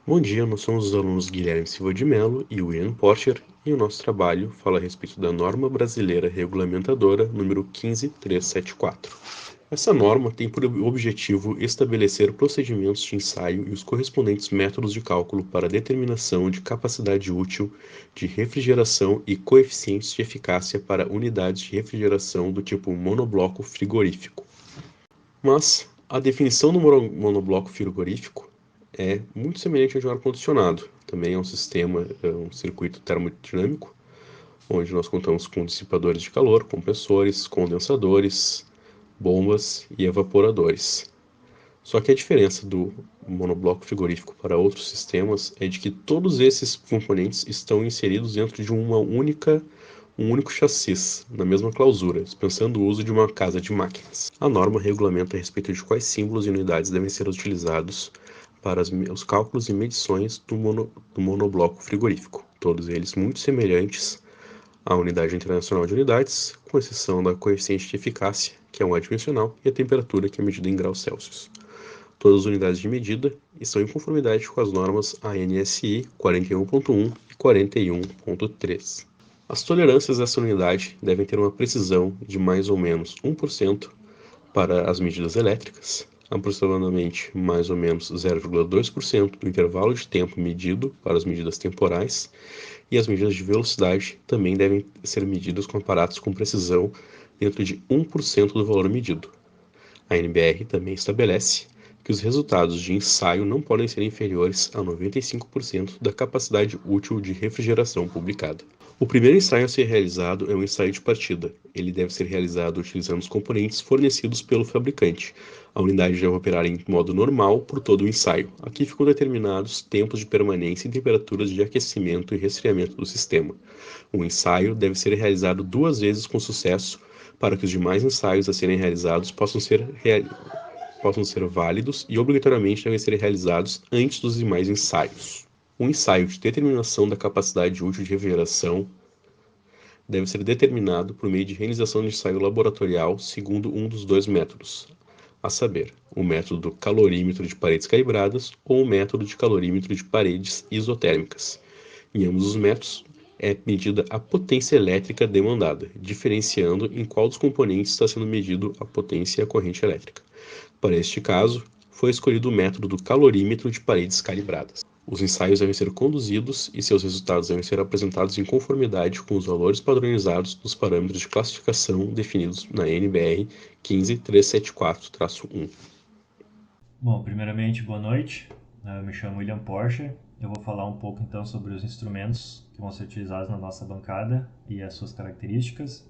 Bom dia, nós somos os alunos Guilherme Silva de Mello e William Porcher, e o nosso trabalho fala a respeito da norma brasileira regulamentadora número 15374. Essa norma tem por objetivo estabelecer procedimentos de ensaio e os correspondentes métodos de cálculo para a determinação de capacidade útil de refrigeração e coeficientes de eficácia para unidades de refrigeração do tipo monobloco frigorífico. Mas a definição do monobloco frigorífico é muito semelhante ao de um ar-condicionado. Também é um sistema, um circuito termodinâmico, onde nós contamos com dissipadores de calor, compressores, condensadores, bombas e evaporadores. Só que a diferença do monobloco frigorífico para outros sistemas é de que todos esses componentes estão inseridos dentro de um único chassi, na mesma clausura, dispensando o uso de uma casa de máquinas. A norma regulamenta a respeito de quais símbolos e unidades devem ser utilizados para os cálculos e medições do monobloco frigorífico, todos eles muito semelhantes à Unidade Internacional de Unidades, com exceção da coeficiente de eficácia, que é um adimensional, e a temperatura, que é medida em graus Celsius. Todas as unidades de medida estão em conformidade com as normas ANSI 41.1 e 41.3. As tolerâncias dessa unidade devem ter uma precisão de mais ou menos 1% para as medidas elétricas, aproximadamente mais ou menos 0,2% do intervalo de tempo medido para as medidas temporais, e as medidas de velocidade também devem ser medidas com aparatos com precisão dentro de 1% do valor medido. A NBR também estabelece que os resultados de ensaio não podem ser inferiores a 95% da capacidade útil de refrigeração publicada. O primeiro ensaio a ser realizado é um ensaio de partida. Ele deve ser realizado utilizando os componentes fornecidos pelo fabricante. A unidade deve operar em modo normal por todo o ensaio. Aqui ficam determinados tempos de permanência e temperaturas de aquecimento e resfriamento do sistema. O ensaio deve ser realizado 2 vezes com sucesso para que os demais ensaios a serem realizados possam ser válidos e obrigatoriamente devem ser realizados antes dos demais ensaios. Um ensaio de determinação da capacidade útil de refrigeração deve ser determinado por meio de realização de ensaio laboratorial segundo um dos dois métodos, a saber, o método do calorímetro de paredes calibradas ou o método de calorímetro de paredes isotérmicas. Em ambos os métodos, é medida a potência elétrica demandada, diferenciando em qual dos componentes está sendo medido a potência e a corrente elétrica. Para este caso, foi escolhido o método do calorímetro de paredes calibradas. Os ensaios devem ser conduzidos e seus resultados devem ser apresentados em conformidade com os valores padronizados dos parâmetros de classificação definidos na NBR 15374-1. Bom, primeiramente, boa noite. Eu me chamo William Porcher. Eu vou falar um pouco então sobre os instrumentos que vão ser utilizados na nossa bancada e as suas características.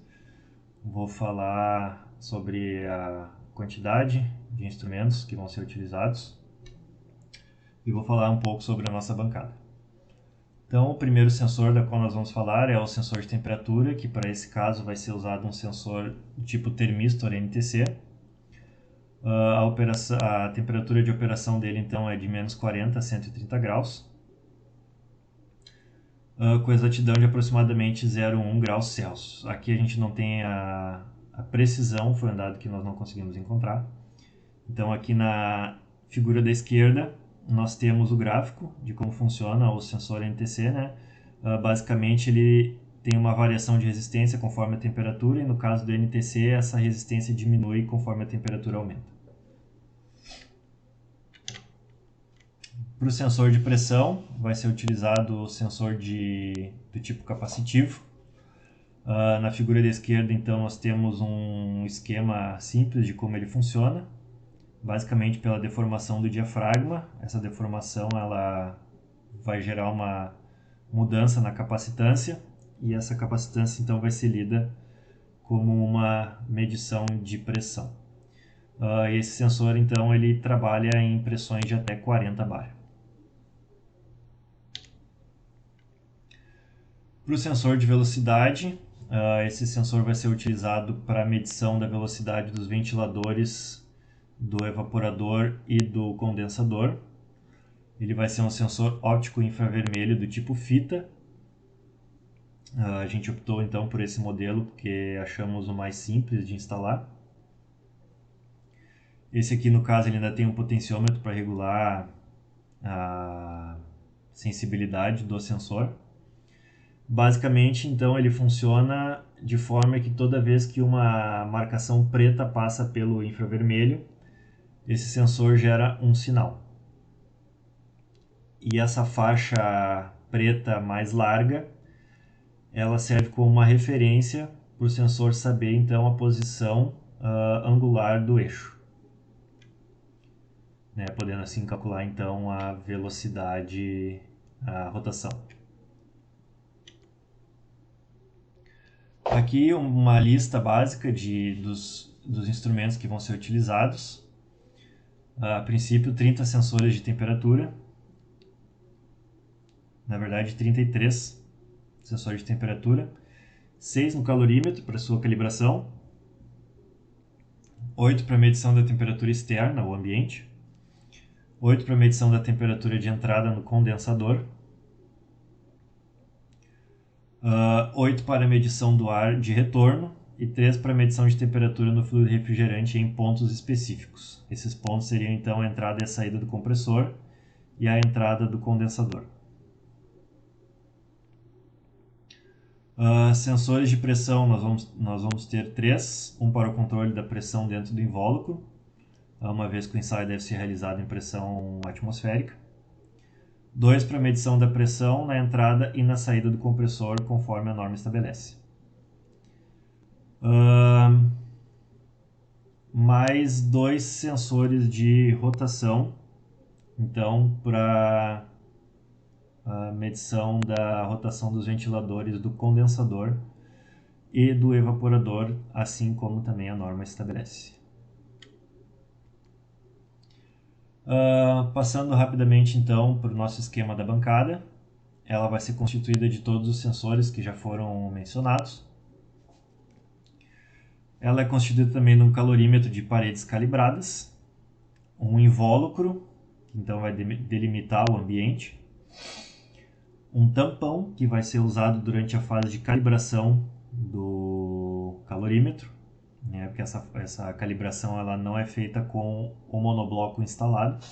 Vou falar sobre a quantidade de instrumentos que vão ser utilizados e vou falar um pouco sobre a nossa bancada. Então, o primeiro sensor da qual nós vamos falar é o sensor de temperatura, que para esse caso vai ser usado um sensor do tipo termistor NTC. A temperatura de operação dele então é de menos 40 a 130 graus, com exatidão de aproximadamente 0,1 graus Celsius. Aqui a gente não tem a precisão, foi um dado que nós não conseguimos encontrar. Então aqui na figura da esquerda nós temos o gráfico de como funciona o sensor NTC, né? Basicamente ele tem uma variação de resistência conforme a temperatura, e no caso do NTC essa resistência diminui conforme a temperatura aumenta. Para o sensor de pressão vai ser utilizado o sensor do tipo capacitivo. Na figura da esquerda então nós temos um esquema simples de como ele funciona, basicamente pela deformação do diafragma. Essa deformação ela vai gerar uma mudança na capacitância, e essa capacitância então vai ser lida como uma medição de pressão. Esse sensor então ele trabalha em pressões de até 40 bar. Para o sensor de velocidade, esse sensor vai ser utilizado para a medição da velocidade dos ventiladores, do evaporador e do condensador. Ele vai ser um sensor óptico infravermelho do tipo fita. A gente optou então por esse modelo porque achamos o mais simples de instalar. Esse aqui no caso ele ainda tem um potenciômetro para regular sensibilidade do sensor. Basicamente, então, ele funciona de forma que toda vez que uma marcação preta passa pelo infravermelho, esse sensor gera um sinal. E essa faixa preta mais larga, ela serve como uma referência para o sensor saber então a posição angular do eixo, né? Podendo assim calcular então a velocidade, a rotação. Aqui uma lista básica dos instrumentos que vão ser utilizados. A princípio, 30 sensores de temperatura. Na verdade, 33 sensores de temperatura. 6 no calorímetro para sua calibração. 8 para medição da temperatura externa, o ambiente. 8 para medição da temperatura de entrada no condensador. 8 para medição do ar de retorno e 3 para medição de temperatura no fluido refrigerante em pontos específicos. Esses pontos seriam então a entrada e a saída do compressor e a entrada do condensador. Sensores de pressão nós vamos ter 3, um para o controle da pressão dentro do invólucro, uma vez que o ensaio deve ser realizado em pressão atmosférica. 2 para medição da pressão na entrada e na saída do compressor, conforme a norma estabelece. Mais 2 sensores de rotação, então, para a medição da rotação dos ventiladores do condensador e do evaporador, assim como também a norma estabelece. Passando rapidamente então para o nosso esquema da bancada, ela vai ser constituída de todos os sensores que já foram mencionados. Ela é constituída também de um calorímetro de paredes calibradas, um invólucro, que então vai delimitar o ambiente, um tampão, que vai ser usado durante a fase de calibração do calorímetro, né, porque essa calibração ela não é feita com o monobloco instalado.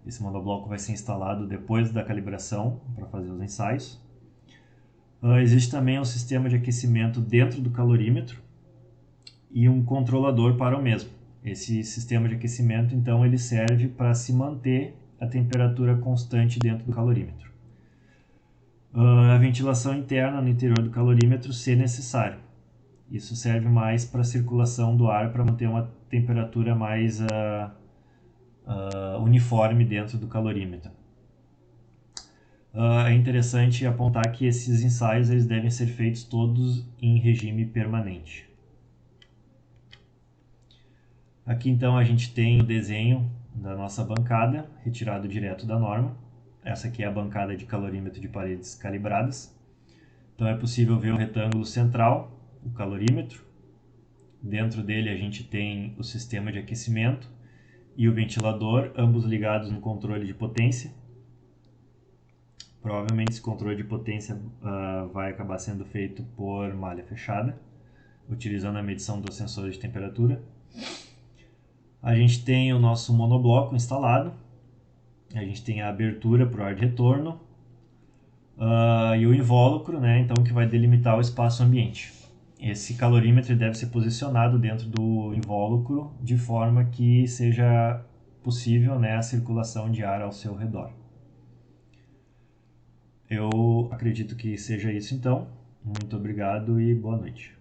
Esse monobloco vai ser instalado depois da calibração para fazer os ensaios. Existe também um sistema de aquecimento dentro do calorímetro e um controlador para o mesmo. Esse sistema de aquecimento, então, ele serve para se manter a temperatura constante dentro do calorímetro. A ventilação interna no interior do calorímetro, se necessário. Isso serve mais para a circulação do ar, para manter uma temperatura mais uniforme dentro do calorímetro. É interessante apontar que esses ensaios eles devem ser feitos todos em regime permanente. Aqui então a gente tem o desenho da nossa bancada, retirado direto da norma. Essa aqui é a bancada de calorímetro de paredes calibradas. Então é possível ver o retângulo central, o calorímetro. Dentro dele a gente tem o sistema de aquecimento e o ventilador, ambos ligados no controle de potência. Provavelmente esse controle de potência vai acabar sendo feito por malha fechada, utilizando a medição dos sensores de temperatura. A gente tem o nosso monobloco instalado. A gente tem a abertura para o ar de retorno e o invólucro, né, então, que vai delimitar o espaço ambiente. Esse calorímetro deve ser posicionado dentro do invólucro de forma que seja possível, né, a circulação de ar ao seu redor. Eu acredito que seja isso então. Muito obrigado e boa noite.